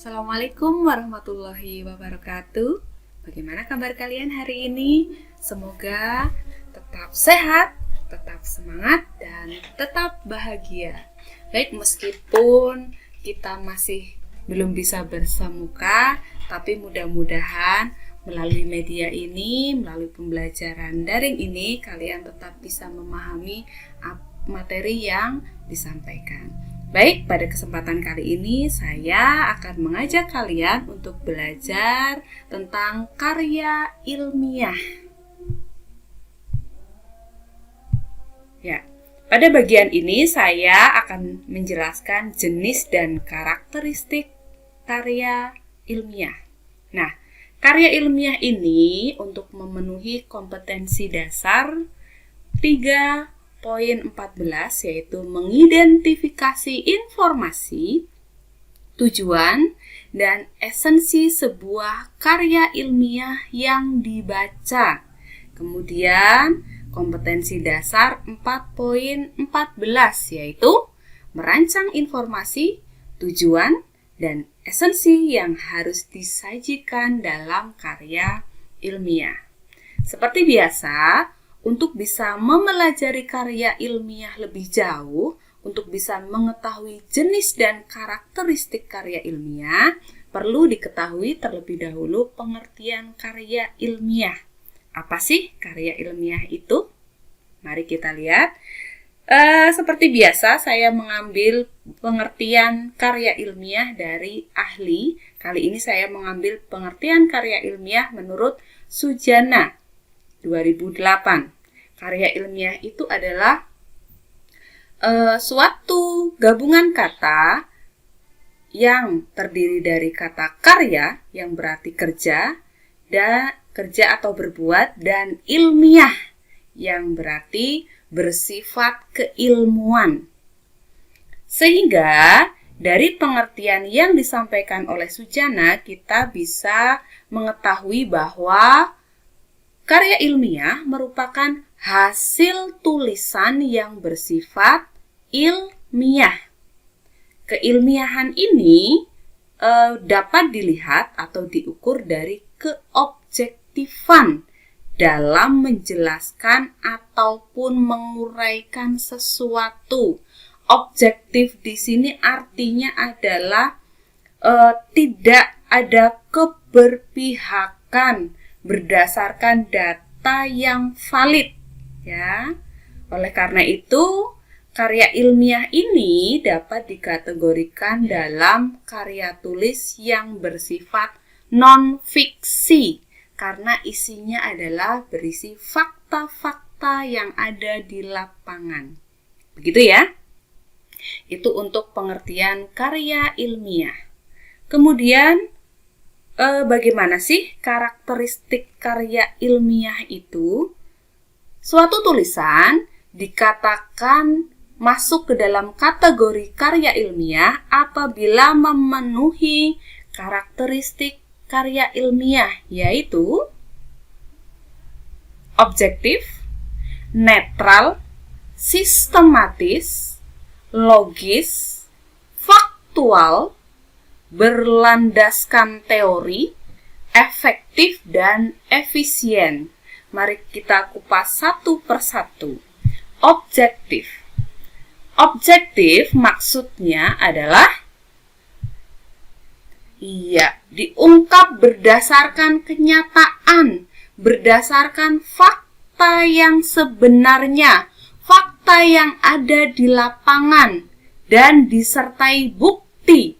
Assalamualaikum warahmatullahi wabarakatuh. Bagaimana kabar kalian hari ini? Semoga tetap sehat, tetap semangat, dan tetap bahagia. Baik, meskipun kita masih belum bisa bersemuka, tapi mudah-mudahan melalui media ini, melalui pembelajaran daring ini, kalian tetap bisa memahami materi yang disampaikan. Baik, pada kesempatan kali ini saya akan mengajak kalian untuk belajar tentang karya ilmiah. Ya, pada bagian ini saya akan menjelaskan jenis dan karakteristik karya ilmiah. Nah, karya ilmiah ini untuk memenuhi kompetensi dasar 3.14 yaitu mengidentifikasi informasi, tujuan, dan esensi sebuah karya ilmiah yang dibaca. Kemudian kompetensi dasar 4.14 yaitu merancang informasi, tujuan, dan esensi yang harus disajikan dalam karya ilmiah. Seperti biasa, untuk bisa mempelajari karya ilmiah lebih jauh, untuk bisa mengetahui jenis dan karakteristik karya ilmiah, perlu diketahui terlebih dahulu pengertian karya ilmiah. Apa sih karya ilmiah itu? Mari kita lihat. Seperti biasa, saya mengambil pengertian karya ilmiah dari ahli. Kali ini saya mengambil pengertian karya ilmiah menurut Sujana 2008. Karya ilmiah itu adalah suatu gabungan kata yang terdiri dari kata karya yang berarti kerja atau berbuat, dan ilmiah yang berarti bersifat keilmuan. Sehingga dari pengertian yang disampaikan oleh Sujana, kita bisa mengetahui bahwa karya ilmiah merupakan hasil tulisan yang bersifat ilmiah. Keilmiahan ini dapat dilihat atau diukur dari keobjektifan dalam menjelaskan ataupun menguraikan sesuatu. Objektif di sini artinya adalah tidak ada keberpihakan berdasarkan data yang valid, ya. Oleh karena itu, karya ilmiah ini dapat dikategorikan dalam karya tulis yang bersifat non-fiksi karena isinya adalah berisi fakta-fakta yang ada di lapangan. Begitu ya. Itu untuk pengertian karya ilmiah. Kemudian bagaimana sih karakteristik karya ilmiah itu? Suatu tulisan dikatakan masuk ke dalam kategori karya ilmiah apabila memenuhi karakteristik karya ilmiah, yaitu objektif, netral, sistematis, logis, faktual, berlandaskan teori, efektif, dan efisien. Mari kita kupas satu persatu. Objektif. Objektif maksudnya adalah diungkap berdasarkan kenyataan, berdasarkan fakta yang sebenarnya, fakta yang ada di lapangan, dan disertai bukti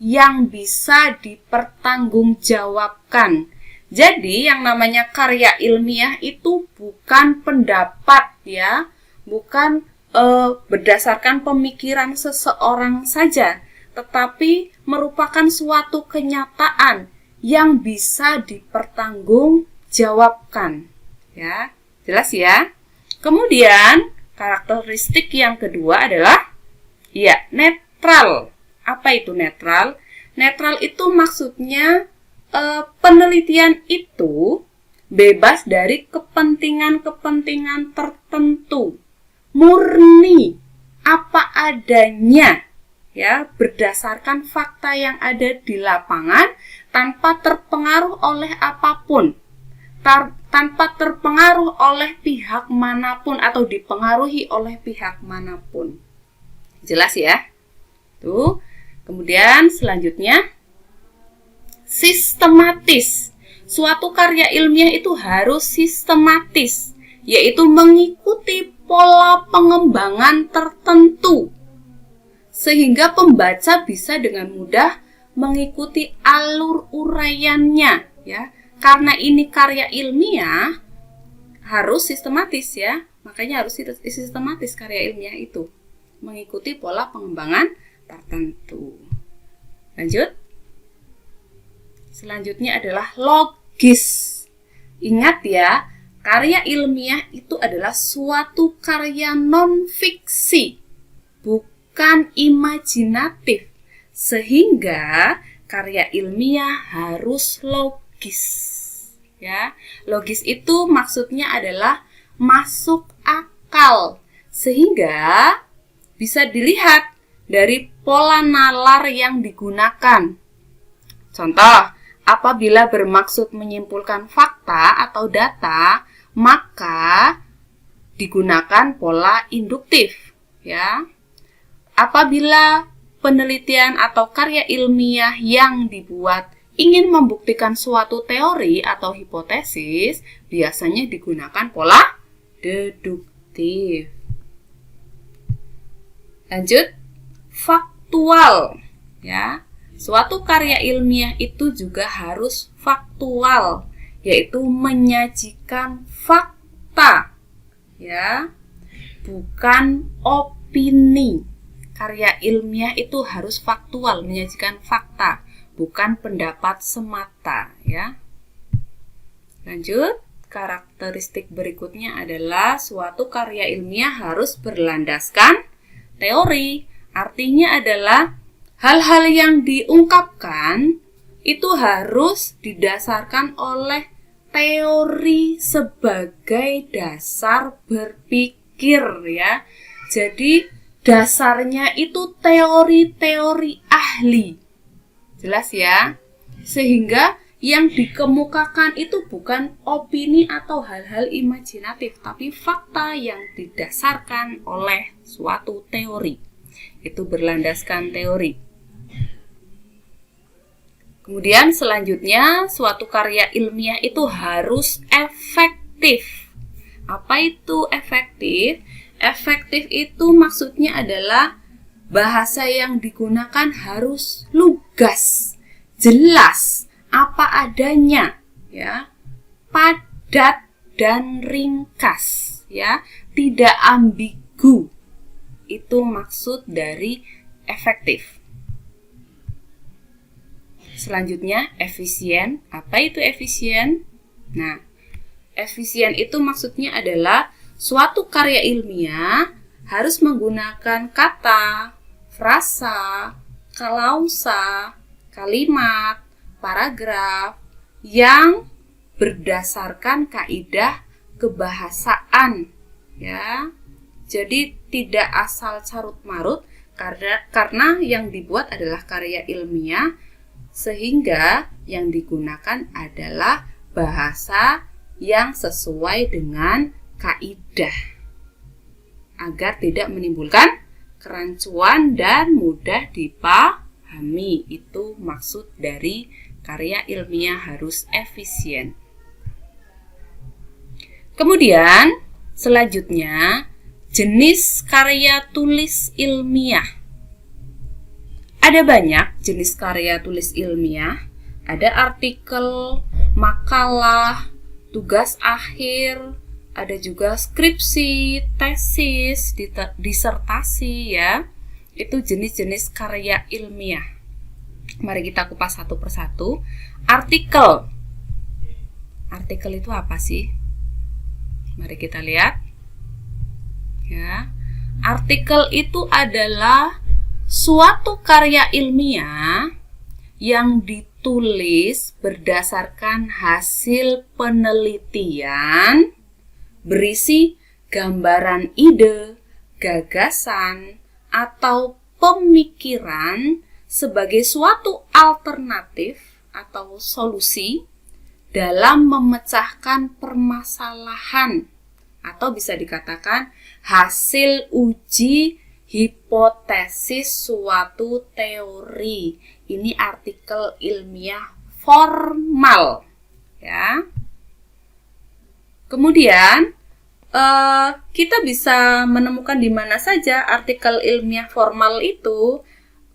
yang bisa dipertanggungjawabkan. Jadi yang namanya karya ilmiah itu bukan pendapat, ya, bukan berdasarkan pemikiran seseorang saja, tetapi merupakan suatu kenyataan yang bisa dipertanggungjawabkan. Ya, jelas ya. Kemudian karakteristik yang kedua adalah netral. Apa itu netral? Netral itu maksudnya penelitian itu bebas dari kepentingan-kepentingan tertentu, murni apa adanya, ya, berdasarkan fakta yang ada di lapangan tanpa terpengaruh oleh apapun, tanpa terpengaruh oleh pihak manapun atau dipengaruhi oleh pihak manapun. Jelas ya? Tuh. Kemudian selanjutnya, sistematis. Suatu karya ilmiah itu harus sistematis, yaitu mengikuti pola pengembangan tertentu, sehingga pembaca bisa dengan mudah mengikuti alur uraiannya, ya. Karena ini karya ilmiah harus sistematis, ya. Makanya harus sistematis karya ilmiah itu, mengikuti pola pengembangan tertentu. Lanjut. Selanjutnya adalah logis. Ingat ya, karya ilmiah itu adalah suatu karya non-fiksi, bukan imajinatif. Sehingga karya ilmiah harus logis. Ya, logis itu maksudnya adalah masuk akal, sehingga bisa dilihat dari pola nalar yang digunakan. Contoh, apabila bermaksud menyimpulkan fakta atau data, maka digunakan pola induktif, ya. Apabila penelitian atau karya ilmiah yang dibuat ingin membuktikan suatu teori atau hipotesis, biasanya digunakan pola deduktif. Lanjut, faktual, ya. Suatu karya ilmiah itu juga harus faktual, yaitu menyajikan fakta, ya, bukan opini. Karya ilmiah itu harus faktual, menyajikan fakta, bukan pendapat semata, ya. Lanjut, karakteristik berikutnya adalah suatu karya ilmiah harus berlandaskan teori. Artinya adalah hal-hal yang diungkapkan itu harus didasarkan oleh teori sebagai dasar berpikir, ya. Jadi dasarnya itu teori-teori ahli. Jelas ya? Sehingga yang dikemukakan itu bukan opini atau hal-hal imajinatif, tapi fakta yang didasarkan oleh suatu teori. Itu berlandaskan teori. Kemudian selanjutnya, suatu karya ilmiah itu harus efektif. Apa itu efektif? Efektif itu maksudnya adalah bahasa yang digunakan harus lugas, jelas, apa adanya, ya, padat dan ringkas, ya, tidak ambigu. Itu maksud dari efektif. Selanjutnya, efisien. Apa itu efisien? Nah, efisien itu maksudnya adalah suatu karya ilmiah harus menggunakan kata, frasa, klausa, kalimat, paragraf yang berdasarkan kaidah kebahasaan, ya. Jadi tidak asal carut-marut karena yang dibuat adalah karya ilmiah, sehingga yang digunakan adalah bahasa yang sesuai dengan kaidah agar tidak menimbulkan kerancuan dan mudah dipahami. Itu maksud dari karya ilmiah harus efisien. Kemudian selanjutnya, jenis karya tulis ilmiah. Ada banyak jenis karya tulis ilmiah. Ada artikel, makalah, tugas akhir, ada juga skripsi, tesis, disertasi, ya. Itu jenis-jenis karya ilmiah. Mari kita kupas satu persatu. Artikel. Artikel itu apa sih? Mari kita lihat. Ya. Artikel itu adalah suatu karya ilmiah yang ditulis berdasarkan hasil penelitian, berisi gambaran ide, gagasan, atau pemikiran sebagai suatu alternatif atau solusi dalam memecahkan permasalahan, atau bisa dikatakan hasil uji hipotesis suatu teori. Ini artikel ilmiah formal, ya. Kemudian kita bisa menemukan di mana saja artikel ilmiah formal itu.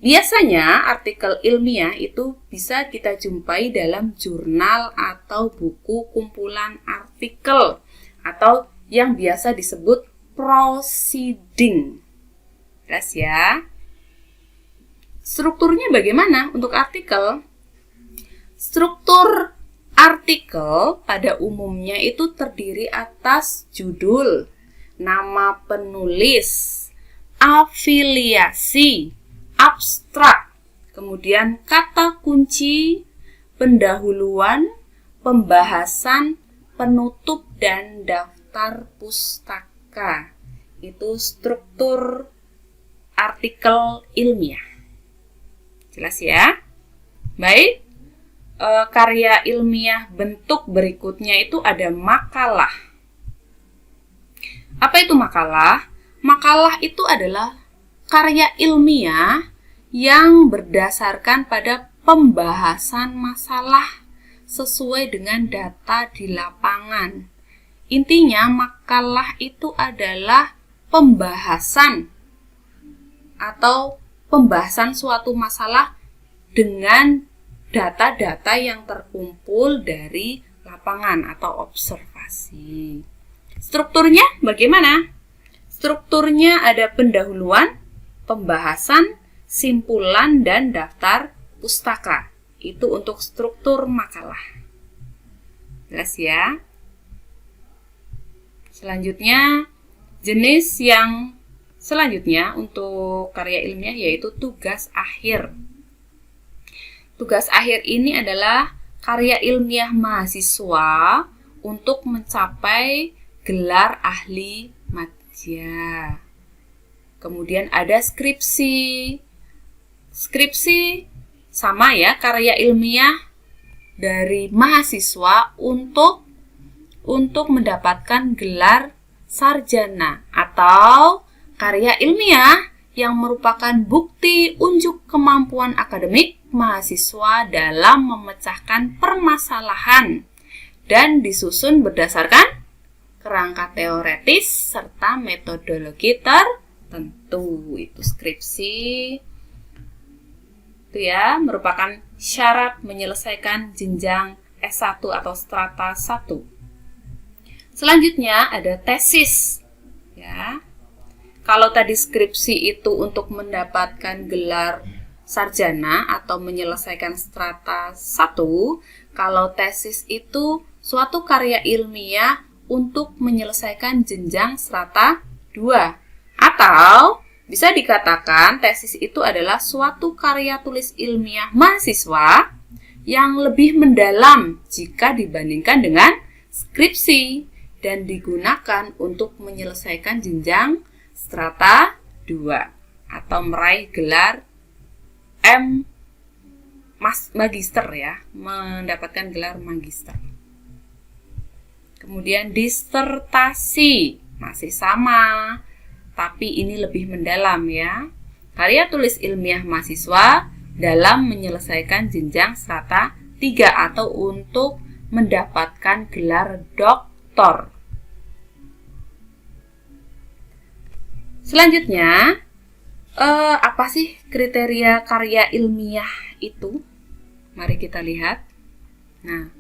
Biasanya artikel ilmiah itu bisa kita jumpai dalam jurnal atau buku kumpulan artikel atau yang biasa disebut proceeding. Jelas ya? Strukturnya bagaimana untuk artikel? Struktur artikel pada umumnya itu terdiri atas judul, nama penulis, afiliasi, abstrak, kemudian kata kunci, pendahuluan, pembahasan, penutup, dan daftar pustaka. Itu struktur artikel ilmiah. Jelas ya? Baik, karya ilmiah bentuk berikutnya itu ada makalah. Apa itu makalah? Makalah itu adalah karya ilmiah yang berdasarkan pada pembahasan masalah sesuai dengan data di lapangan. Intinya makalah itu adalah pembahasan atau pembahasan suatu masalah dengan data-data yang terkumpul dari lapangan atau observasi. Strukturnya bagaimana? Strukturnya ada pendahuluan, pembahasan, simpulan, dan daftar pustaka. Itu untuk struktur makalah. Jelas ya? Selanjutnya, jenis yang selanjutnya untuk karya ilmiah yaitu tugas akhir. Tugas akhir ini adalah karya ilmiah mahasiswa untuk mencapai gelar ahli madya. Kemudian ada skripsi. Skripsi sama ya, karya ilmiah dari mahasiswa untuk mendapatkan gelar sarjana atau karya ilmiah yang merupakan bukti unjuk kemampuan akademik mahasiswa dalam memecahkan permasalahan dan disusun berdasarkan kerangka teoretis serta metodologi tertentu. Itu skripsi. Itu ya, merupakan syarat menyelesaikan jenjang S1 atau strata 1. Selanjutnya ada tesis. Ya. Kalau tadi skripsi itu untuk mendapatkan gelar sarjana atau menyelesaikan strata 1, kalau tesis itu suatu karya ilmiah untuk menyelesaikan jenjang strata 2. Atau bisa dikatakan tesis itu adalah suatu karya tulis ilmiah mahasiswa yang lebih mendalam jika dibandingkan dengan skripsi dan digunakan untuk menyelesaikan jenjang strata 2 atau meraih gelar magister ya, mendapatkan gelar magister. Kemudian disertasi masih sama, tapi ini lebih mendalam ya. Karya tulis ilmiah mahasiswa dalam menyelesaikan jenjang strata 3 atau untuk mendapatkan gelar doktor. Selanjutnya, apa sih kriteria karya ilmiah itu? Mari kita lihat. Nah,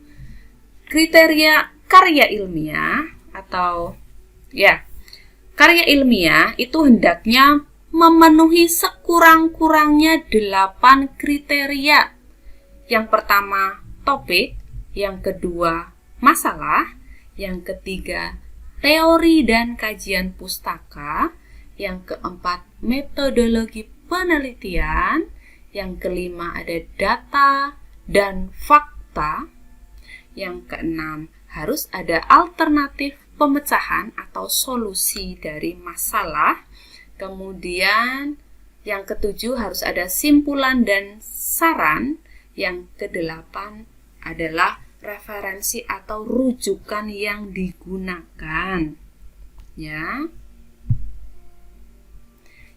kriteria karya ilmiah atau ya, karya ilmiah itu hendaknya memenuhi sekurang-kurangnya 8 kriteria. Yang pertama, topik. Yang kedua, masalah. Yang ketiga, teori dan kajian pustaka. Yang keempat, metodologi penelitian. Yang kelima, ada data dan fakta. Yang keenam, harus ada alternatif pemecahan atau solusi dari masalah. Kemudian Yang ketujuh harus ada simpulan dan saran. Yang kedelapan adalah referensi atau rujukan yang digunakan. Ya.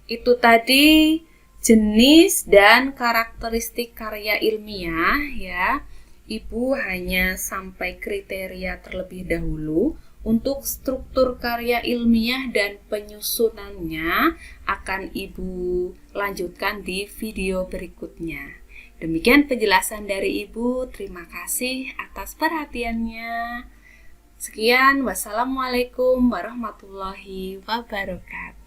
Itu tadi jenis dan karakteristik karya ilmiah ya. Ibu hanya sampai kriteria terlebih dahulu. Untuk struktur karya ilmiah dan penyusunannya akan Ibu lanjutkan di video berikutnya. Demikian penjelasan dari Ibu. Terima kasih atas perhatiannya. Sekian, wassalamualaikum warahmatullahi wabarakatuh.